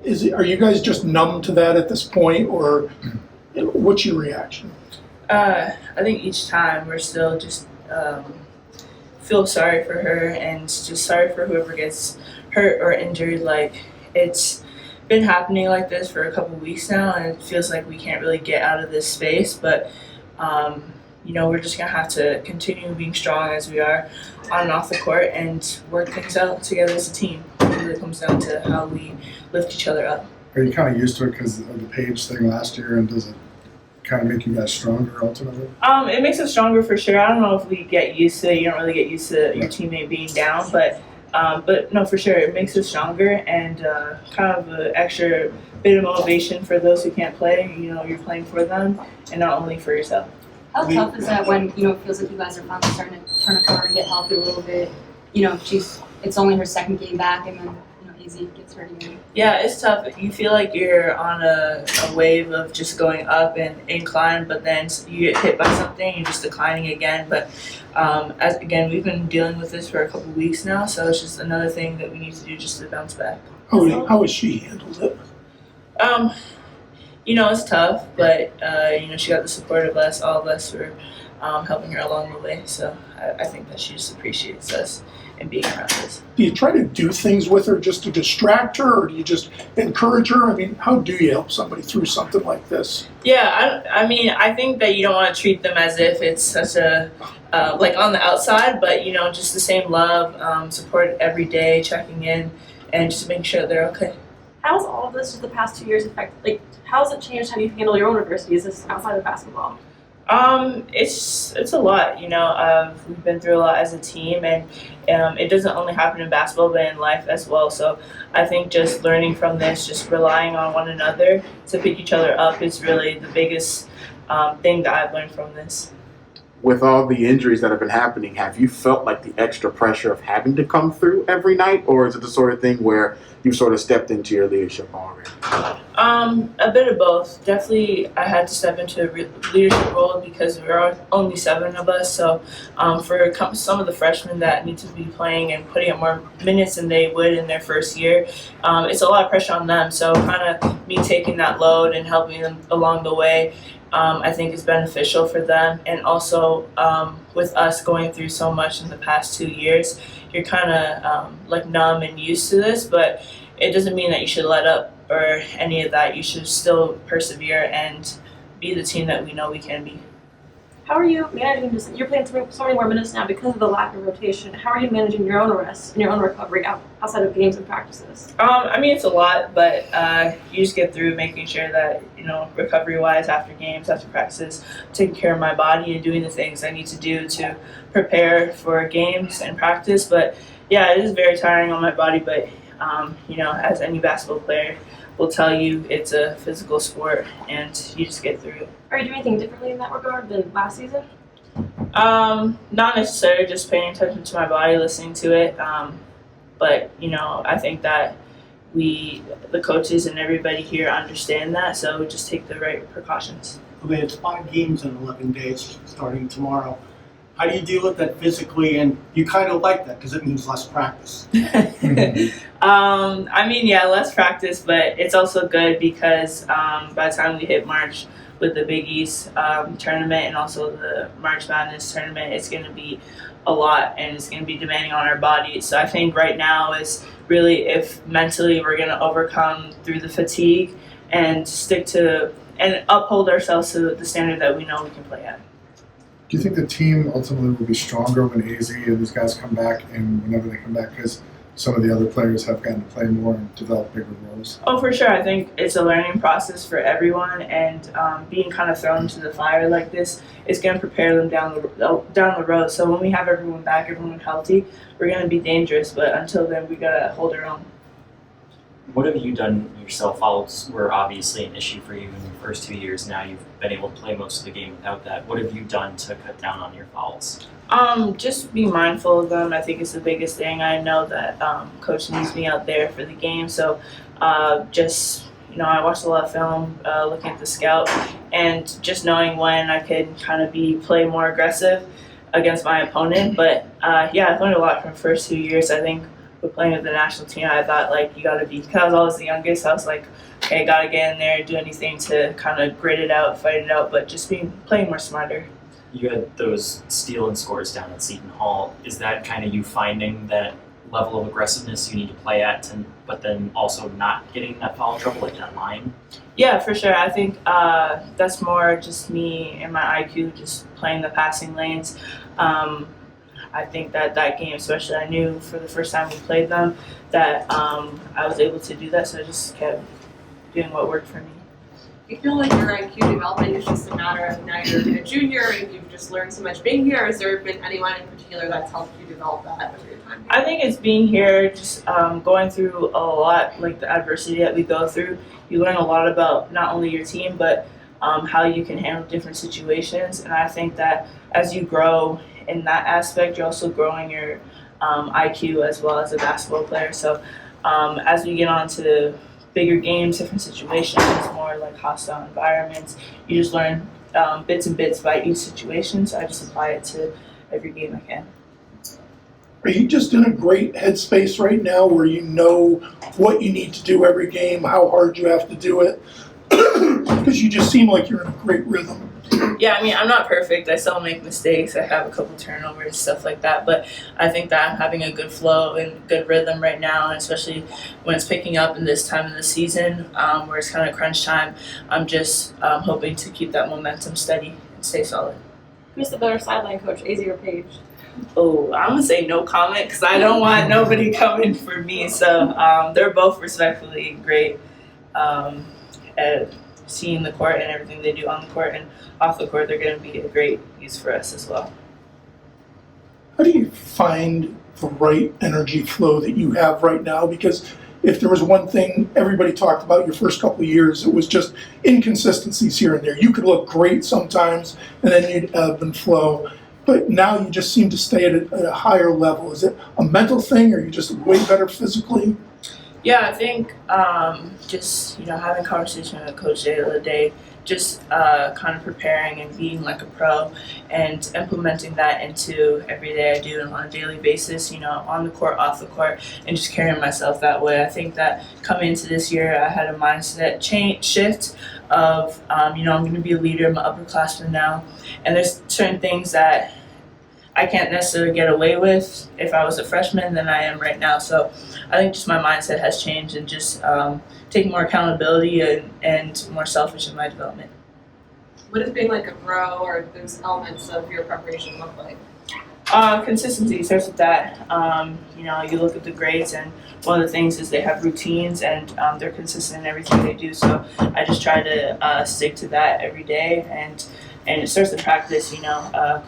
Are you guys just numb to that at this point, or what's your reaction? I think each time we're still just feel sorry for her and just sorry for whoever gets hurt or injured. Like, it's been happening like this for a couple weeks now, and it feels like we can't really get out of this space. But we're just gonna have to continue being strong as we are on and off the court and work things out together as a team. It really comes down to how we lift each other up. Are you kind of used to it because of the Paige thing last year, and does it kind of make you guys stronger ultimately? It makes us stronger for sure. I don't know if we get used to it. You don't really get used to your teammate being down, but no, for sure, it makes us stronger and kind of an extra bit of motivation for those who can't play. You're playing for them and not only for yourself. How tough is that when, it feels like you guys are finally starting to turn a corner and get healthy a little bit? It's only her second game back, and then, Easy gets hurt again. Yeah, it's tough. You feel like you're on a wave of just going up and incline, but then you get hit by something, you're just declining again. But we've been dealing with this for a couple weeks now, so it's just another thing that we need to do just to bounce back. How has she handled it? It's tough, but she got the support of us, all of us, for helping her along the way. So I think that she just appreciates us and being around us. Do you try to do things with her just to distract her, or do you just encourage her? I mean, how do you help somebody through something like this? Yeah, I think that you don't want to treat them as if it's such a like on the outside, but just the same love, support every day, checking in, and just making sure that they're okay. How's all of this just the past 2 years affected? Like, how's it changed how you handle your own adversity? Is this outside of basketball? It's a lot, we've been through a lot as a team, and it doesn't only happen in basketball, but in life as well. So I think just learning from this, just relying on one another to pick each other up is really the biggest thing that I've learned from this. With all the injuries that have been happening, have you felt like the extra pressure of having to come through every night, or is it the sort of thing where you've sort of stepped into your leadership already? A bit of both. Definitely, I had to step into a leadership role because there are only 7 of us. So for some of the freshmen that need to be playing and putting up more minutes than they would in their first year, it's a lot of pressure on them. So kind of me taking that load and helping them along the way, I think is beneficial for them. And also with us going through so much in the past 2 years, you're kind of like numb and used to this, but it doesn't mean that you should let up or any of that. You should still persevere and be the team that we know we can be. How are you managing this? You're playing so many more minutes now because of the lack of rotation. How are you managing your own rest and your own recovery outside of games and practices? It's a lot, but you just get through making sure that, recovery-wise, after games, after practices, taking care of my body and doing the things I need to do to prepare for games and practice. But yeah, it is very tiring on my body, but as any basketball player will tell you, it's a physical sport and you just get through it. Are you doing anything differently in that regard than last season? Not necessarily, just paying attention to my body, listening to it. But I think that the coaches and everybody here understand that, so just take the right precautions. Okay, it's 5 games in 11 days starting tomorrow. How do you deal with that physically? And you kind of like that because it means less practice. Less practice, but it's also good because by the time we hit March with the Big East tournament and also the March Madness tournament, it's going to be a lot and it's going to be demanding on our bodies. So I think right now is really if mentally we're going to overcome through the fatigue and stick to and uphold ourselves to the standard that we know we can play at. Do you think the team ultimately will be stronger when AZ and these guys come back, and whenever they come back, because some of the other players have gotten to play more and develop bigger roles? Oh, for sure. I think it's a learning process for everyone, and being kind of thrown into the fire like this is going to prepare them down the road. So when we have everyone back, everyone healthy, we're going to be dangerous. But until then, we got to hold our own. What have you done yourself? Fouls were obviously an issue for you in your first 2 years. Now you've been able to play most of the game without that. What have you done to cut down on your fouls? Just be mindful of them. I think it's the biggest thing. I know that Coach needs me out there for the game, so I watched a lot of film, looking at the scout, and just knowing when I could kind of play more aggressive against my opponent. But I've learned a lot from the first 2 years. I think with playing with the national team, I thought like you got to be, because I was always the youngest, I was like, okay, got to get in there, do anything to kind of grit it out, fight it out, but just playing more smarter. You had those steal and scores down at Seton Hall. Is that kind of you finding that level of aggressiveness you need to play at, but then also not getting that foul trouble, like that line? Yeah, for sure. I think that's more just me and my IQ, just playing the passing lanes. I think that game, especially, I knew for the first time we played them that I was able to do that, so I just kept doing what worked for me. You feel like your IQ development is just a matter of now you're a junior and you've just learned so much being here? Has there been anyone in particular that's helped you develop that over your time here? I think it's being here, just going through a lot, like the adversity that we go through. You learn a lot about not only your team, but how you can handle different situations. And I think that as you grow in that aspect, you're also growing your IQ as well as a basketball player. So as we get on to bigger games, different situations, more like hostile environments, you just learn bits and bits by each situation. So I just apply it to every game I can. Are you just in a great headspace right now where you know what you need to do every game, how hard you have to do it? Because you just seem like you're in a great rhythm. Yeah, I mean, I'm not perfect. I still make mistakes. I have a couple turnovers and stuff like that. But I think that I'm having a good flow and good rhythm right now, and especially when it's picking up in this time of the season where it's kind of crunch time. I'm just hoping to keep that momentum steady and stay solid. Who's the better sideline coach, AZ or Paige? Oh, I'm going to say no comment because I don't want nobody coming for me. So they're both respectfully great at seeing the court and everything they do on the court, and off the court they're going to be a great use for us as well. How do you find the right energy flow that you have right now? Because if there was one thing everybody talked about your first couple of years, it was just inconsistencies here and there. You could look great sometimes and then you'd ebb and flow. But now you just seem to stay at a higher level. Is it a mental thing, or are you just way better physically? Yeah, I think just having a conversation with Coach the other day, just kind of preparing and being like a pro, and implementing that into every day I do on a daily basis. On the court, off the court, and just carrying myself that way. I think that coming into this year, I had a mindset shift of I'm going to be a leader. I'm an upperclassman now, and there's certain things that I can't necessarily get away with if I was a freshman than I am right now. So I think just my mindset has changed, and just taking more accountability and more selfish in my development. What does being like a pro or those elements of your preparation look like? Consistency starts with that. You look at the grades, and one of the things is they have routines, and they're consistent in everything they do. So I just try to stick to that every day, and it starts in practice.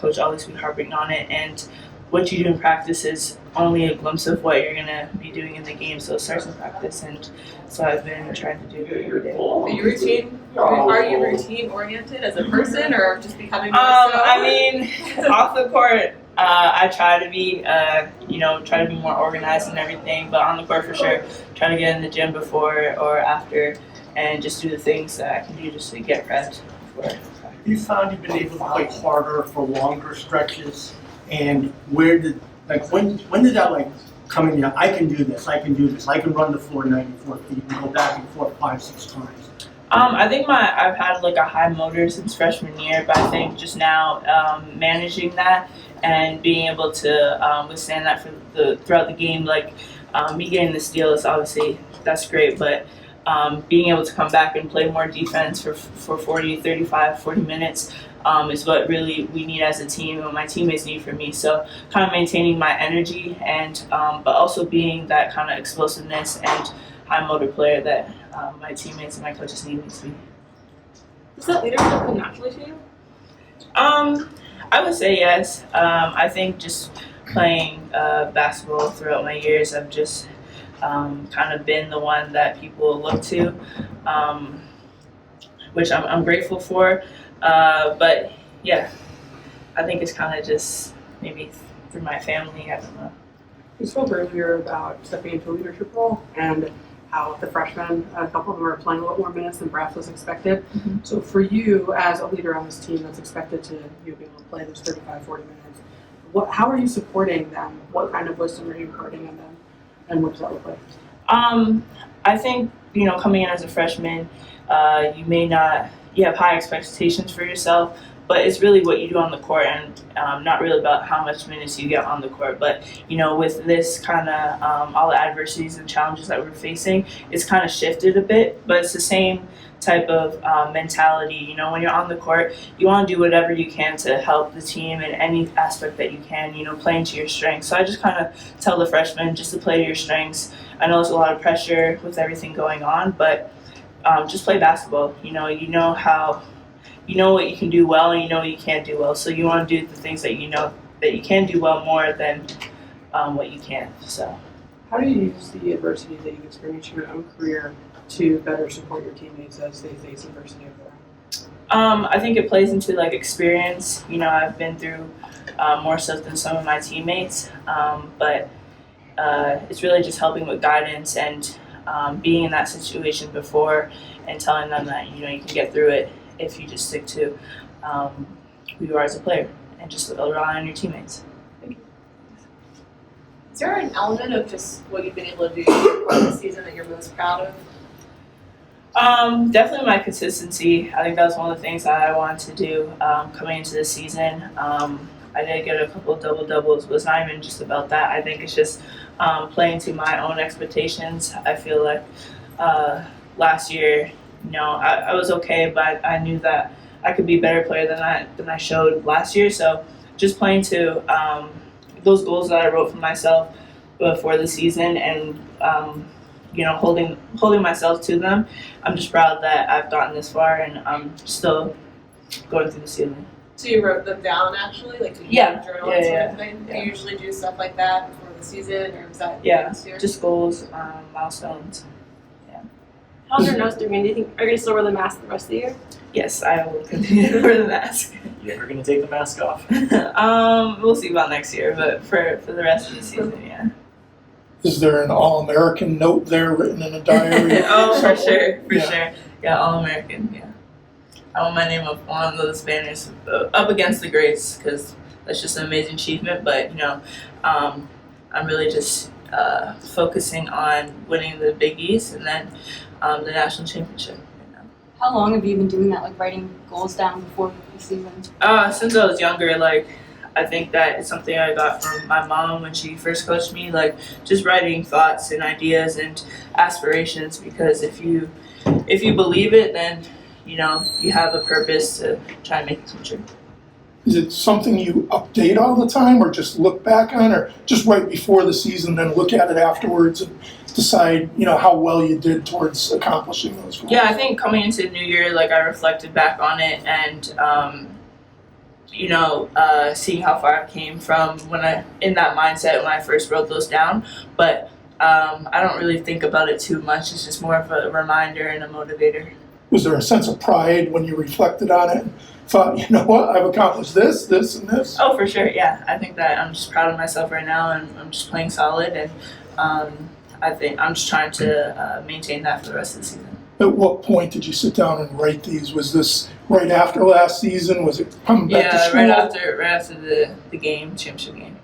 Coach always be harping on it, and what you do in practice is only a glimpse of what you're gonna be doing in the game. So it starts in practice, and so I've been trying to do every day. Are you routine oriented as a person, or just becoming more so? I mean, off the court, I try to be, try to be more organized and everything. But on the court, for sure, try to get in the gym before or after, and just do the things that I can do just to get prepped for. You found you've been able to play harder for longer stretches, and when did that come in? I can do this. I can run the floor 94 feet and go back and forth 5-6 times. I think I've had a high motor since freshman year, but I think just now managing that and being able to withstand that throughout the game, me getting the steal is obviously that's great, but being able to come back and play more defense for 40, 35, 40 minutes is what really we need as a team, and my teammates need from me. So kind of maintaining my energy, and but also being that kind of explosiveness and high motor player that my teammates and my coaches need me to be. Does that leadership come naturally to you? I would say yes. I think just playing basketball throughout my years, I've just kind of been the one that people look to, which I'm grateful for. But yeah, I think it's kind of just maybe through my family, I don't know. You spoke earlier about stepping into a leadership role and how the freshmen, a couple of them are playing a lot more minutes than perhaps was expected. Mm-hmm. So for you as a leader on this team that's expected to be able to play those 35, 40 minutes, how are you supporting them? What kind of wisdom are you imparting in them? And what does that look like? I think, coming in as a freshman, you have high expectations for yourself, but it's really what you do on the court and not really about how much minutes you get on the court. But, with this kind of all the adversities and challenges that we're facing, it's kind of shifted a bit, but it's the same type of mentality. When you're on the court, you want to do whatever you can to help the team in any aspect that you can, playing to your strengths. So I just kind of tell the freshmen just to play to your strengths. I know there's a lot of pressure with everything going on, but just play basketball. You know what you can do well and you know what you can't do well. So you want to do the things that you know that you can do well more than what you can't. So How do you use the adversity that you've experienced in your own career to better support your teammates as they face adversity over there? I think it plays into experience. I've been through more stuff than some of my teammates, but it's really just helping with guidance and being in that situation before and telling them that you can get through it if you just stick to who you are as a player and just rely on your teammates. Is there an element of just what you've been able to do for the season that you're most proud of? Definitely my consistency. I think that was one of the things that I wanted to do coming into the season. I did get a couple of double-doubles, but it's not even just about that. I think it's just playing to my own expectations. I feel like last year, I was okay, but I knew that I could be a better player than I showed last year. So just playing to those goals that I wrote for myself before the season and holding myself to them. I'm just proud that I've gotten this far and I'm still going through the ceiling. So you wrote them down actually, like did you Yeah. journal Yeah, and sort yeah, of thing? yeah. Do you usually do stuff like that before the season, or is that Yeah, this year? just goals, milestones. How's your nose doing? Do you think are you gonna still wear the mask the rest of the year? Yes, I will continue to wear the mask. You ever gonna take the mask off? We'll see about next year, but for the rest of the season, yeah. Is there an All-American note there written in a diary? Oh, for sure, Yeah. sure. Yeah, All-American, yeah. I want my name up on those banners up against the greats because that's just an amazing achievement. But, I'm really just focusing on winning the Big East and then the national championship. How long have you been doing that, like writing goals down before the season? Since I was younger, I think that it's something I got from my mom when she first coached me, just writing thoughts and ideas and aspirations, because if you believe it, then you have a purpose to try and make it come true. Is it something you update all the time or just look back on, or just right before the season then look at it afterwards and decide, how well you did towards accomplishing those goals? Yeah, I think coming into the new year, I reflected back on it and, seeing how far I came from in that mindset when I first wrote those down. But I don't really think about it too much. It's just more of a reminder and a motivator. Was there a sense of pride when you reflected on it and thought, what, I've accomplished this, and this? Oh, for sure, yeah. I think that I'm just proud of myself right now and I'm just playing solid and I think I'm just trying to maintain that for the rest of the season. At what point did you sit down and write these? Was this right after last season? Was it coming back to school? Right after the game, championship game.